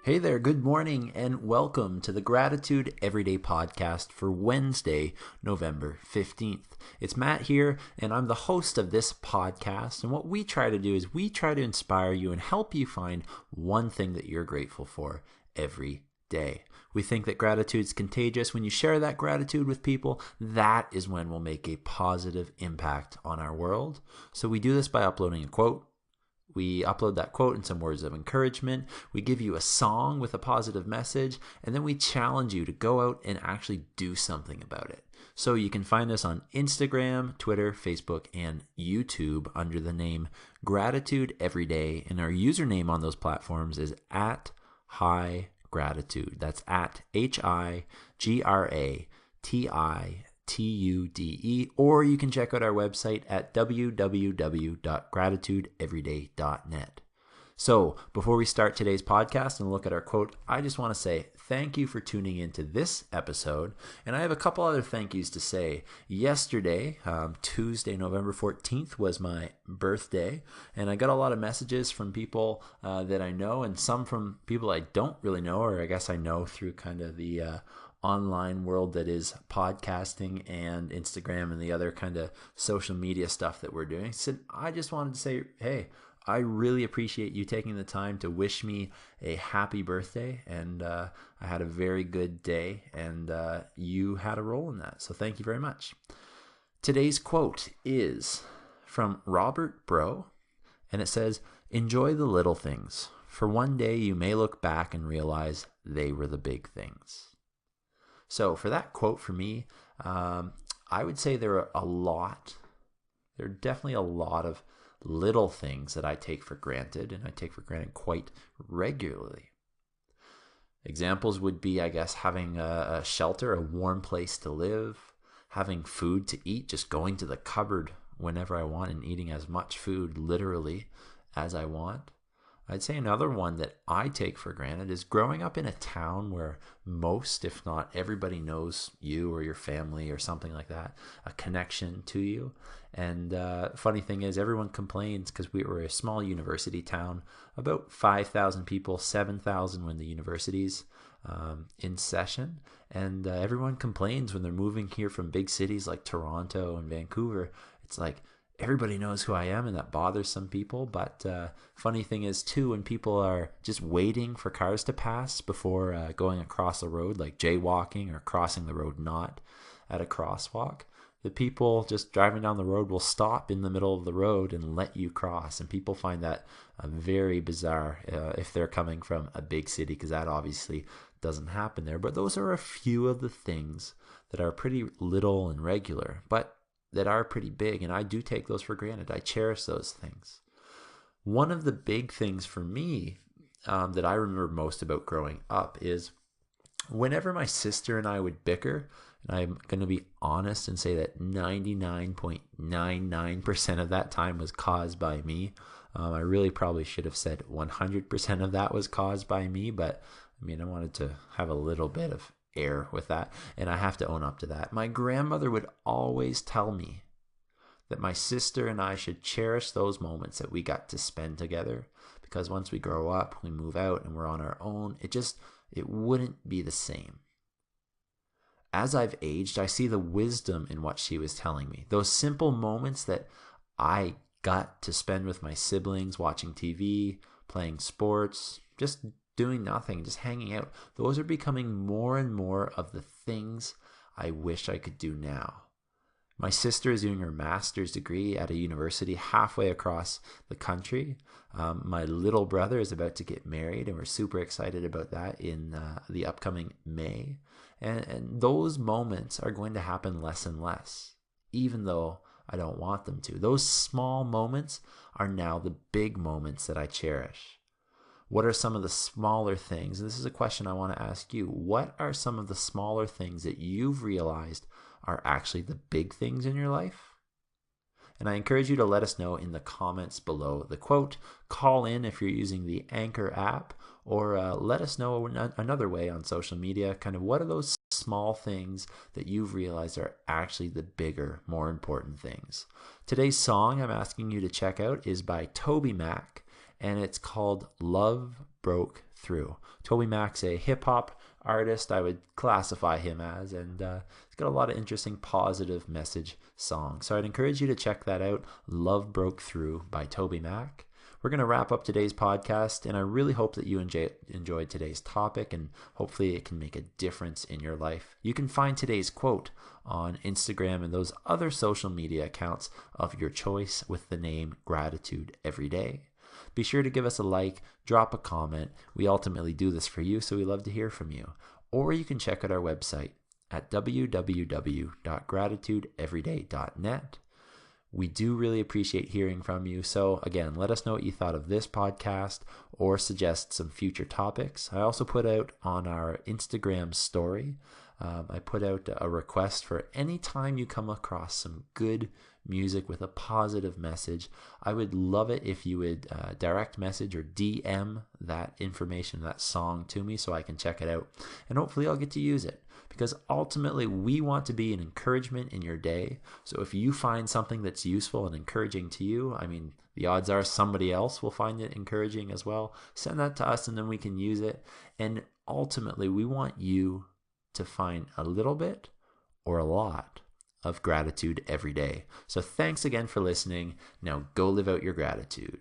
Hey there, good morning, and welcome to the Gratitude Everyday Podcast for Wednesday, November 15th. It's Matt here, and I'm the host of this podcast. And what we try to do is we try to inspire you and help you find one thing that you're grateful for every day. We think that gratitude is contagious. When you share that gratitude with people, that is when we'll make a positive impact on our world. So we do this by uploading a quote. We upload that quote and some words of encouragement. We give you a song with a positive message, and then we challenge you to go out and actually do something about it. So you can find us on Instagram, Twitter, Facebook, and YouTube under the name Gratitude Everyday, and our username on those platforms is at higratitude. That's at HIGRATITUDE, or you can check out our website at www.gratitudeeveryday.net. So before we start today's podcast and look at our quote, I just want to say thank you for tuning into this episode. And I have a couple other thank yous to say. Yesterday, Tuesday, November 14th, was my birthday. And I got a lot of messages from people that I know, and some from people I don't really know, or I guess I know through kind of the online world that is podcasting and Instagram and the other kind of social media stuff that we're doing. So I just wanted to say, hey, I really appreciate you taking the time to wish me a happy birthday, and I had a very good day, and you had a role in that. So thank you very much. Today's quote is from Robert Brault, and it says, "Enjoy the little things, for one day you may look back and realize they were the big things." So for that quote for me, I would say there are definitely a lot of little things that I take for granted, and I take for granted quite regularly. Examples would be, I guess, having a shelter, a warm place to live, having food to eat, just going to the cupboard whenever I want and eating as much food literally as I want. I'd say another one that I take for granted is growing up in a town where most, if not everybody, knows you or your family or something like that, a connection to you. And funny thing is, everyone complains because we were a small university town, about 5,000 people, 7,000 when the university's in session. And everyone complains when they're moving here from big cities like Toronto and Vancouver. It's like, everybody knows who I am, and that bothers some people. But funny thing is, too, when people are just waiting for cars to pass before going across the road, like jaywalking or crossing the road not at a crosswalk, the people just driving down the road will stop in the middle of the road and let you cross. And people find that very bizarre if they're coming from a big city, because that obviously doesn't happen there. But those are a few of the things that are pretty little and regular, but that are pretty big, and I do take those for granted. I cherish those things. One of the big things for me that I remember most about growing up is whenever my sister and I would bicker, and I'm going to be honest and say that 99.99% of that time was caused by me. I really probably should have said 100% of that was caused by me, but I mean, I wanted to have a little bit of air with that, and I have to own up to that. My grandmother would always tell me that my sister and I should cherish those moments that we got to spend together, because once we grow up, we move out and we're on our own, it wouldn't be the same. As I've aged, I see the wisdom in what she was telling me. Those simple moments that I got to spend with my siblings, watching TV, playing sports, just doing nothing, just hanging out. Those are becoming more and more of the things I wish I could do now. My sister is doing her master's degree at a university halfway across the country. My little brother is about to get married, and we're super excited about that in the upcoming May. And those moments are going to happen less and less, even though I don't want them to. Those small moments are now the big moments that I cherish. What are some of the smaller things? And this is a question I want to ask you. What are some of the smaller things that you've realized are actually the big things in your life? And I encourage you to let us know in the comments below the quote. Call in if you're using the Anchor app, or let us know another way on social media. Kind of what are those small things that you've realized are actually the bigger, more important things? Today's song I'm asking you to check out is by Toby Mac, and it's called Love Broke through. Toby Mac's a hip hop artist, I would classify him as, and he's got a lot of interesting positive message songs. So I'd encourage you to check that out. Love Broke Through by Toby Mac. We're going to wrap up today's podcast, and I really hope that you enjoyed today's topic, and hopefully it can make a difference in your life. You can find today's quote on Instagram and those other social media accounts of your choice with the name Gratitude Every Day. Be sure to give us a like, drop a comment. We ultimately do this for you, so we love to hear from you. Or you can check out our website at www.gratitudeeveryday.net. We do really appreciate hearing from you. So again, let us know what you thought of this podcast or suggest some future topics. I also put out on our Instagram story, I put out a request for any time you come across some good music with a positive message. I would love it if you would direct message or DM that information, that song to me so I can check it out. And hopefully I'll get to use it. Because ultimately, we want to be an encouragement in your day. So if you find something that's useful and encouraging to you, I mean, the odds are somebody else will find it encouraging as well. Send that to us and then we can use it. And ultimately, we want you to find a little bit or a lot of gratitude every day. So thanks again for listening. Now go live out your gratitude.